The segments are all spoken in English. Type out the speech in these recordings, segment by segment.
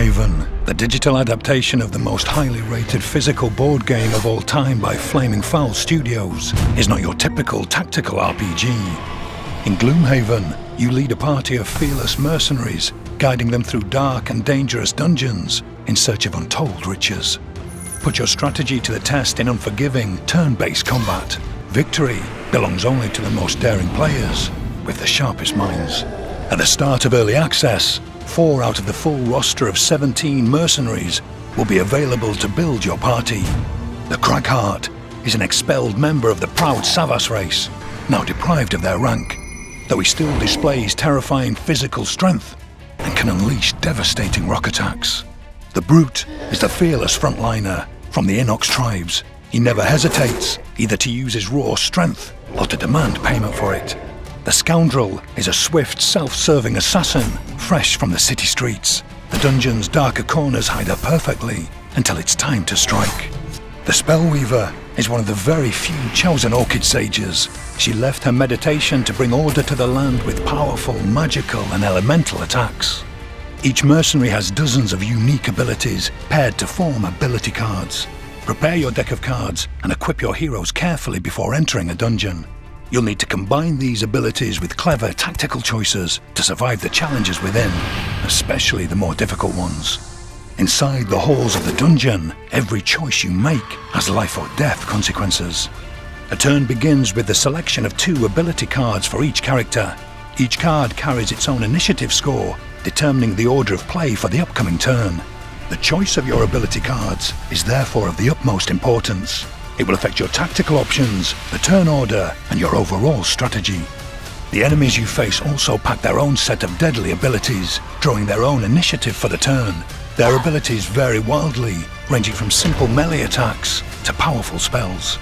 Gloomhaven, the digital adaptation of the most highly rated physical board game of all time by Flaming Fowl Studios, is not your typical tactical RPG. In Gloomhaven, you lead a party of fearless mercenaries, guiding them through dark and dangerous dungeons in search of untold riches. Put your strategy to the test in unforgiving, turn-based combat. Victory belongs only to the most daring players with the sharpest minds. At the start of early access, 4 out of the full roster of 17 mercenaries will be available to build your party. The Cragheart is an expelled member of the proud Savas race, now deprived of their rank, though he still displays terrifying physical strength and can unleash devastating rock attacks. The Brute is the fearless frontliner from the Inox tribes. He never hesitates either to use his raw strength or to demand payment for it. The Scoundrel is a swift, self-serving assassin, fresh from the city streets. The dungeon's darker corners hide her perfectly until it's time to strike. The Spellweaver is one of the very few chosen Orchid Sages. She left her meditation to bring order to the land with powerful, magical and elemental attacks. Each mercenary has dozens of unique abilities paired to form ability cards. Prepare your deck of cards and equip your heroes carefully before entering a dungeon. You'll need to combine these abilities with clever tactical choices to survive the challenges within, especially the more difficult ones. Inside the halls of the dungeon, every choice you make has life or death consequences. A turn begins with the selection of 2 ability cards for each character. Each card carries its own initiative score, determining the order of play for the upcoming turn. The choice of your ability cards is therefore of the utmost importance. It will affect your tactical options, the turn order, and your overall strategy. The enemies you face also pack their own set of deadly abilities, drawing their own initiative for the turn. Their abilities vary wildly, ranging from simple melee attacks to powerful spells.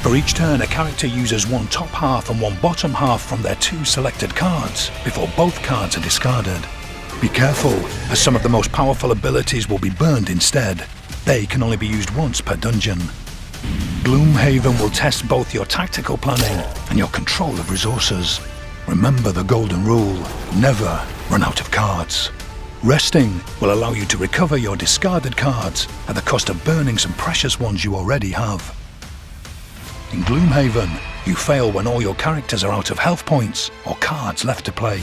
For each turn, a character uses one top half and one bottom half from their 2 selected cards before both cards are discarded. Be careful, as some of the most powerful abilities will be burned instead. They can only be used once per dungeon. Gloomhaven will test both your tactical planning and your control of resources. Remember the golden rule: never run out of cards. Resting will allow you to recover your discarded cards at the cost of burning some precious ones you already have. In Gloomhaven, you fail when all your characters are out of health points or cards left to play.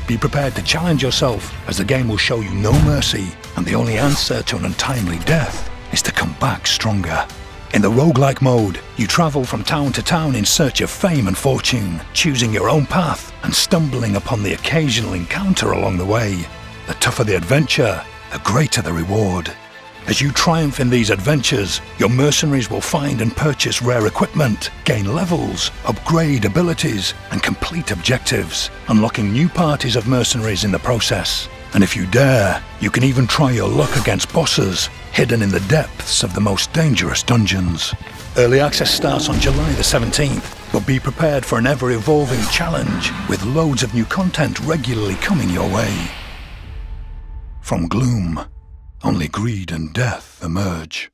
Be prepared to challenge yourself, as the game will show you no mercy, and the only answer to an untimely death is to come back stronger. In the Roguelike Mode, you travel from town to town in search of fame and fortune, choosing your own path and stumbling upon the occasional encounter along the way. The tougher the adventure, the greater the reward. As you triumph in these adventures, your mercenaries will find and purchase rare equipment, gain levels, upgrade abilities, and complete objectives, unlocking new parties of mercenaries in the process. And if you dare, you can even try your luck against bosses hidden in the depths of the most dangerous dungeons. Early access starts on July the 17th, but be prepared for an ever-evolving challenge with loads of new content regularly coming your way. From gloom, only greed and death emerge.